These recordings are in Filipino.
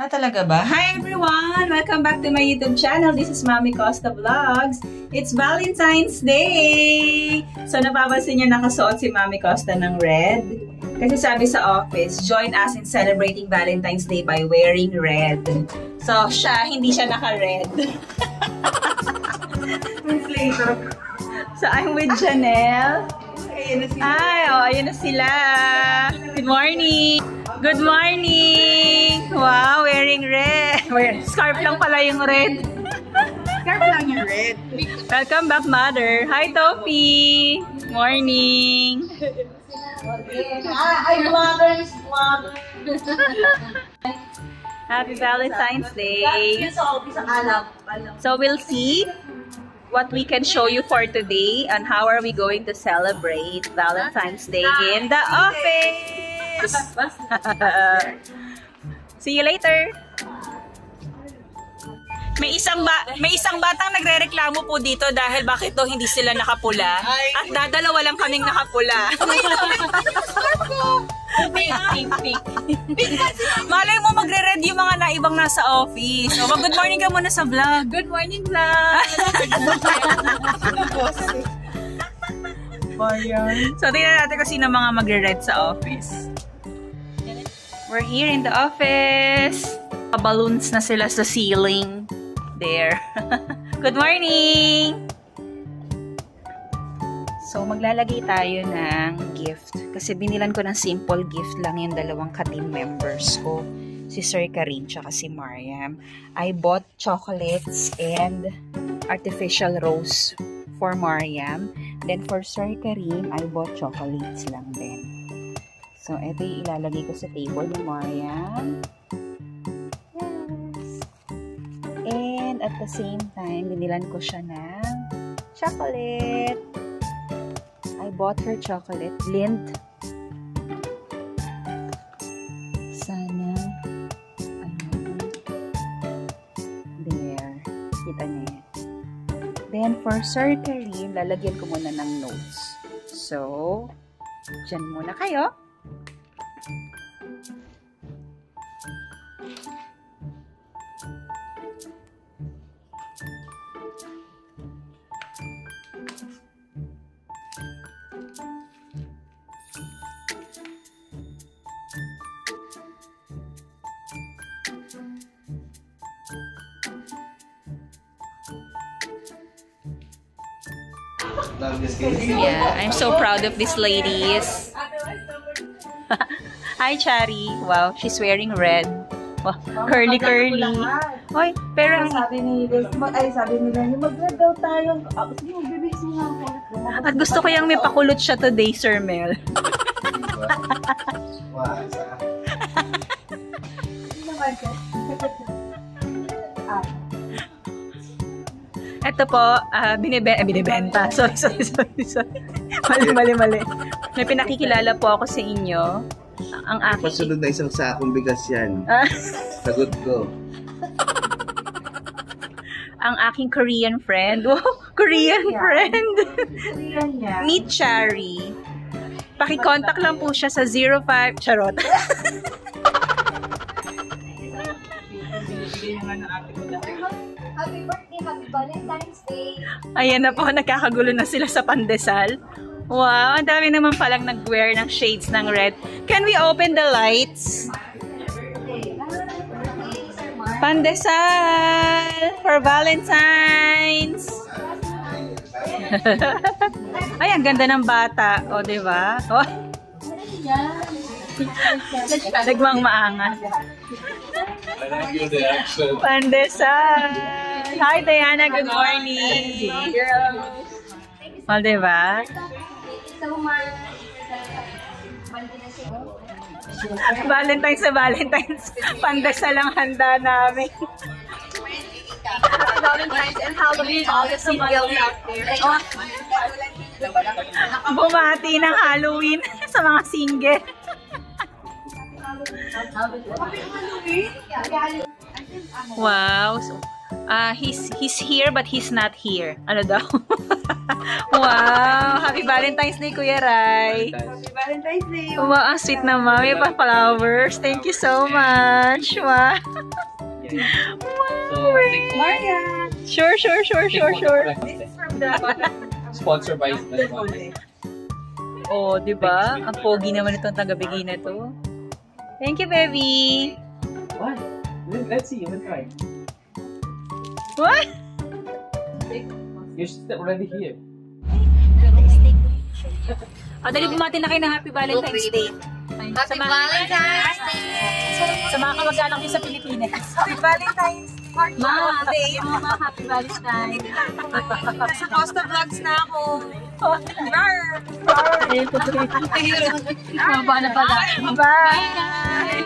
Ah, talaga ba? Hi everyone! Welcome back to my YouTube channel. This is Mami Costa Vlogs. It's Valentine's Day! So, napapansin niyo nakasuot si Mami Costa ng red. Kasi sabi sa office, join us in celebrating Valentine's Day by wearing red. So, hindi siya naka-red. So, I'm with Janelle. Ayun na sila. Good morning! Good morning! Wow, wearing red. Scarf lang pala yung red. Scarf lang yung red. Welcome back, Mother. Hi, Topi. Morning. Ay, mother. Happy Valentine's Day. So we'll see what we can show you for today and how are we going to celebrate Valentine's Day in the office. See you later. May isang batang nagrereklamo po dito dahil bakit daw hindi sila nakapula at dadalawa lang kaming nakapula. Pink. Malay mo magre-red yung mga naibang nasa office. So, good morning ka muna sa vlog. Good morning, vlog. So, tingnan natin kung sino mga magre-red sa office. We're here in the office. Balloons na sila sa ceiling. There. Good morning! So, maglalagay tayo ng gift. Kasi binilan ko ng simple gift lang yung dalawang ka-team members ko. Si Sir Karim tsaka si Mariam. I bought chocolates and artificial rose for Mariam. Then for Sir Karim, I bought chocolates lang din. So, ito yung ilalagay ko sa table ni Mariam. Yes! And at the same time, binilan ko siya ng chocolate. I bought her chocolate. Lindt. Sana. Ayun. There. Kita niya yan. Then, for Sir Karim, lalagyan ko muna ng notes. So, dyan muna kayo. Yeah, I'm so proud of these ladies. Hi, Chari. Wow, she's wearing red. Wow, curly. Oy, pero sabi nila, mag-red daw tayo. Sige, magbibigis mo nga ako. At gusto ko yung may pakulot siya today, Sir Mel. Ito po, binibenta. Sorry. Mali. May pinakikilala po ako sa inyo. Ang aking... Pasunod na isang sakong bigas yan. Sagot ko. Ang aking Korean friend. Wow, Korean friend. Meet Chari. Paki-contact lang po siya sa 05... Charot. Happy birthday, happy Valentine's Day. Ayan na po, nagkakagulo na sila sa pandesal. Wow, ang dami naman palang nag-wear ng shades ng red. Can we open the lights? Pandesal for Valentine's. Ay, ang ganda ng bata. O, diba? O. Nagmang maangas. Pandesal. Hi, Diana. Good morning. O, diba? Valentine's sa Valentine's. Pandesal ang handa namin. Valentine's and Halloween, all the singles out there. Bumati ng Halloween sa mga single. Wow. So, he's here but he's not here. Ano daw? Wow! Happy Valentine's Day, Kuya Rai. Happy Valentine's Day. Wow, ang sweet naman. May pa flowers. Thank you so much. Wow. Wow. Maria. Sure. This is from the Sponsored by Del Monte. Oh, di ba? Ang pogi naman itong tagabigay na to. Thank you, baby. What? Let's see. Let's try. What? You're still already here. Dali bumati na kayo ng Happy Valentine's Day. Happy Valentine's Day! Sa mga kamag-anak nyo sa Pilipinas. Happy Valentine's Day. Happy Valentine's. Sa Costa Vlogs na ako. Mababa na pala. Bye!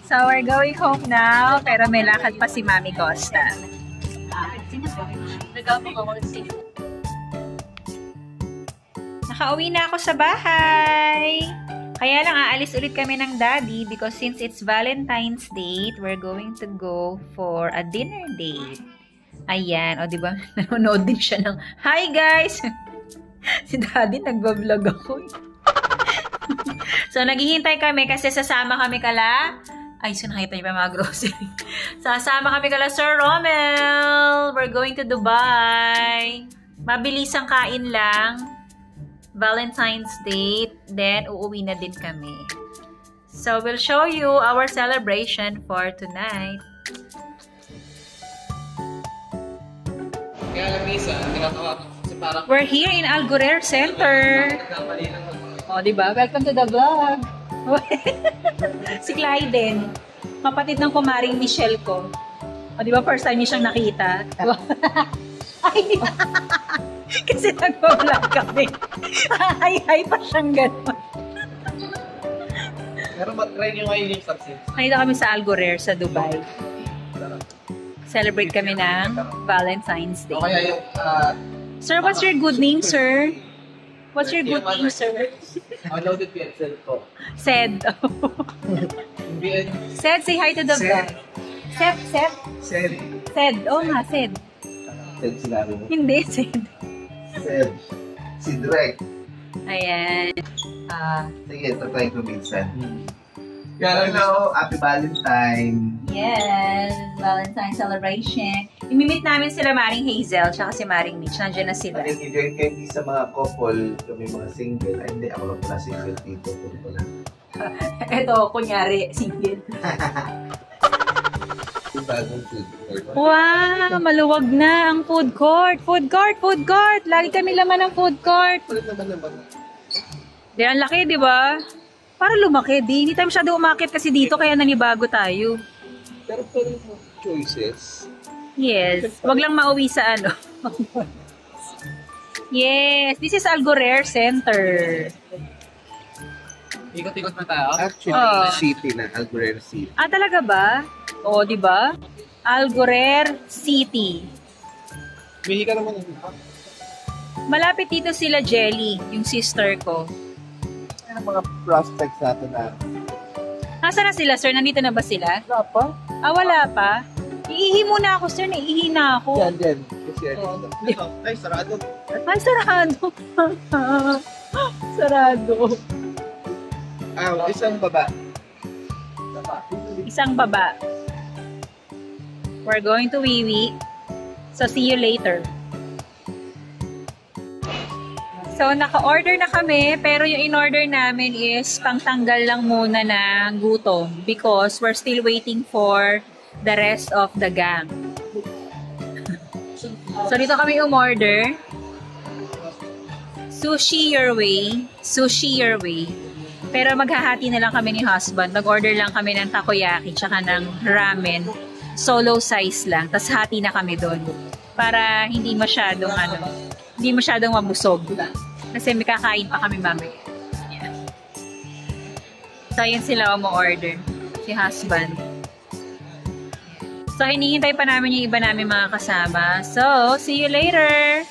So, we're going home now, pero may lakad pa si Mami Costa. Nakauwi na ako sa bahay. Kaya lang aalis ulit kami ng daddy because since it's Valentine's Day, we're going to go for a dinner date. Ayan, o diba, nanonood din siya ng, hi guys! Si daddy nagbablog ako. So, naghihintay kami kasi sasama kami kala, ay, so nakita niyo pa mga grocery. Sasama kami kala Sir Romel! We're going to Dubai. Mabilis ang kain lang. Valentine's date, then uuwi na din kami. So, we'll show you our celebration for tonight. Kaya lang, Misa, We're here in Algurer Center. O, diba? Welcome to the vlog. Si Clyden, kapatid ng kumaring Michelle ko. O, diba? First time niya siyang nakita. Ay, kasi nag-vlog kami. Hi pa siyang gano'n. Pero try nyo ngayon yung success. Nakita kami sa Algurer sa Dubai. Celebrate kami ng Valentine's Day. O kaya yung... Sir, what's your good name, sir? What's your good name, sir? Downloaded PSL ko. Sed. Sed, say hi to the vlog. Sed. Sed. Oh nga, Sed. Sed sinabi mo. Hindi, Sed. Sed. Si Drake. Ayan. Sige, tatry ko minsan. Hello, Happy Valentine. Yes, Valentine celebration. Imimit namin sila Maring Hazel tsaka si Maring Mitch. Nandiyan na sila. Nag-enjoy kayo sa mga couple, kami mga single. Ay, hindi, ako lang pala single dito. Ito, kunyari, single. Yung bagong food court. Wow, maluwag na ang food court. Food court. Lagi kami laman ng food court. Kulit naman naman. Di, ang laki, di ba? Para lumaki, di. Hindi tayo masyado umakit kasi dito, kaya nanibago tayo. Pero pwede mo choices. Yes. Wag lang mauwi sa ano. Yes. This is Algurer Center. Ikot-ikot na tayo? Actually, city na. Algurer City. Talaga ba? Oo, di ba? Algurer City. Mihi ka naman. Malapit dito sila Jelly, yung sister ko. Ano mga prospects natin na? Nasaan na sila, sir? Nandito na ba sila? Wala pa. Wala pa? Iihi muna ako, sir. Naiihi na ako. Yan din. Kasi ay, sarado. Ay, sarado. Sarado. Isang baba. Isang baba. We're going to Wiwi. So, see you later. So, naka-order na kami, pero yung in-order namin is pangtanggal lang muna ng gutom because we're still waiting for the rest of the gang. So, dito kami umorder. Sushi your way. Sushi your way. Pero maghahati na lang kami ni husband. Nag-order lang kami ng takoyaki tsaka ng ramen. Solo size lang. Tapos hati na kami doon. Para hindi masyadong hindi masyadong mabusog. Kasi may kakain pa kami mamaya. Yeah. So, yun sila umu-order. Si husband. So, hinihintay pa namin yung iba namin mga kasama. So, see you later!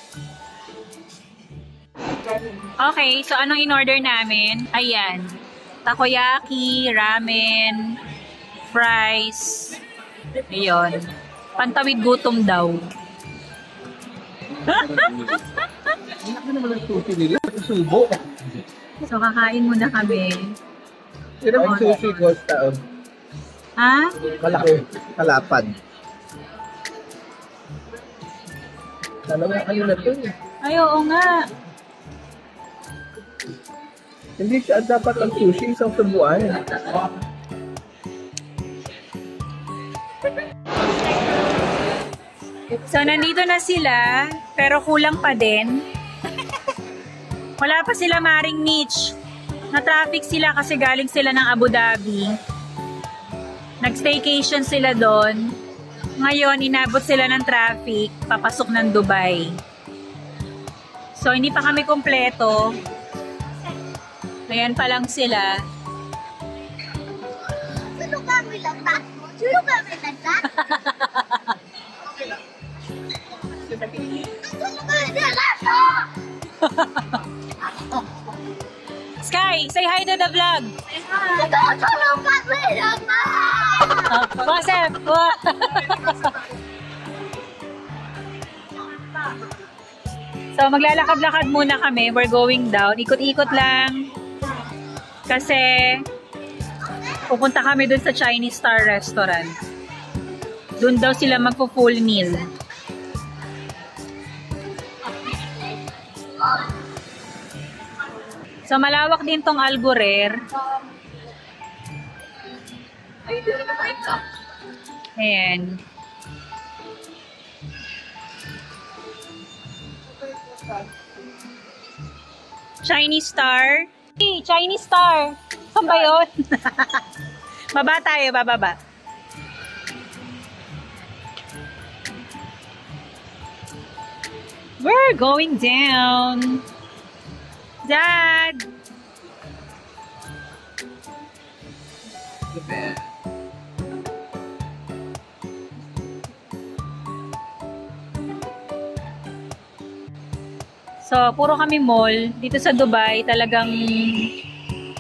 Okay, so anong in-order namin? Ayan. Takoyaki, ramen, fries. Ayun. Pantawid gutom daw. Ano naman ang sushi nila? Subo. So, kakain muna kami. Sino ang sushi ko sa taon? Ha? Malaki. Kalapad. Dalawa kayo na ito eh. Ay, oo nga. Hindi siya dapat ang sushi isang subuan. So, nandito na sila, pero kulang pa din. Wala pa sila Maring Mitch. Na-traffic sila kasi galing sila ng Abu Dhabi. Nag-staycation sila doon. Ngayon, inabot sila ng traffic, papasok ng Dubai. So, hindi pa kami kompleto. Ayan pa lang sila. Sky, say hi to the vlog. What's up? So, maglalakad-lakad muna kami. We're going down. Ikot-ikot lang. Kasi, pupunta kami dun sa Chinese Star Restaurant. Dun daw sila magpo-full meal. So, malawak din tong Alburer. Ayan. Chinese Star. Hey, Chinese Star. Saan ba yun? Baba tayo, bababa. We're going down. Dad! So, puro kami mall. Dito sa Dubai, talagang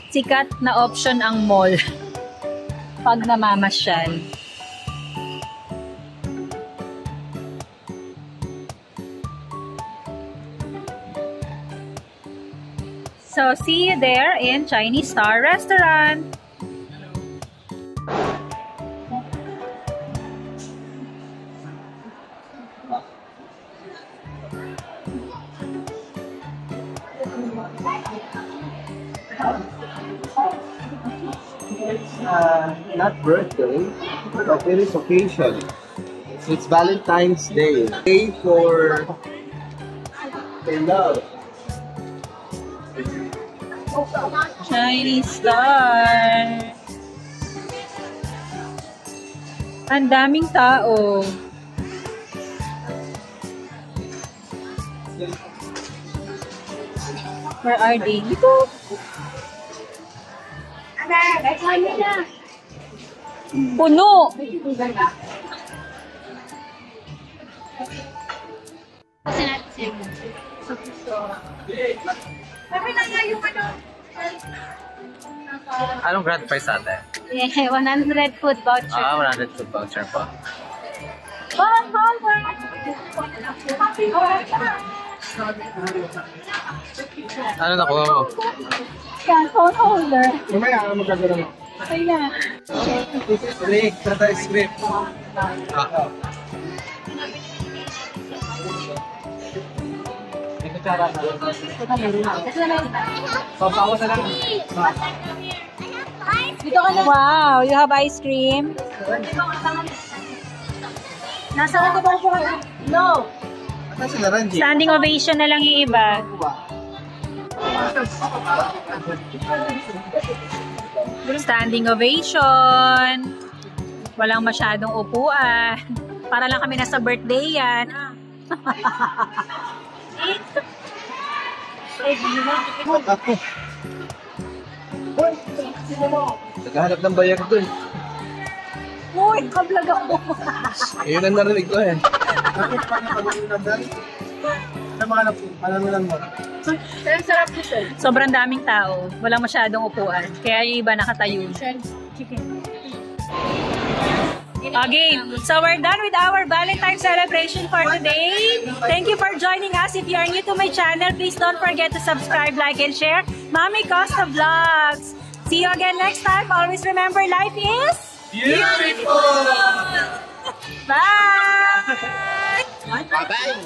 sikat na option ang mall pag namamasyal. So, see you there in Chinese Star Restaurant. It's not birthday, but it is occasion. It's Valentine's Day. Day for love. Chinese Star. Ang daming tao. Where are they? Dito. Puno. Anong grand prize natin? Yeah, 100 food voucher. 100 food voucher po. Ano nakuha mo? Yeah, phone holder. Mamaya, magkagano mo. Kaya. Script, tata script. Ito tsara na. Papawas na lang. Dito ka na. Wow, you have ice cream? Nasaan ko ba siya? No. Ano sila, Ranji? Standing ovation na lang yung iba. Standing ovation. Walang masyadong upuan. Para lang kami nasa birthday yan. Naghahanap ng bayag dun. Uy, kablag ako. Yun ang narinig ko eh. Bakit pa napag-unadan? Ano lang mo? Sarap po siya. Sobrang daming tao. Walang masyadong upuan. Kaya yung iba nakatayo. Chicken. Okay, so we're done with our Valentine's celebration for today. Thank you for joining us. If you are new to my channel, please don't forget to subscribe, like, and share. Mami Costa Vlogs. See you again next time. Always remember, life is beautiful. Bye. Bye.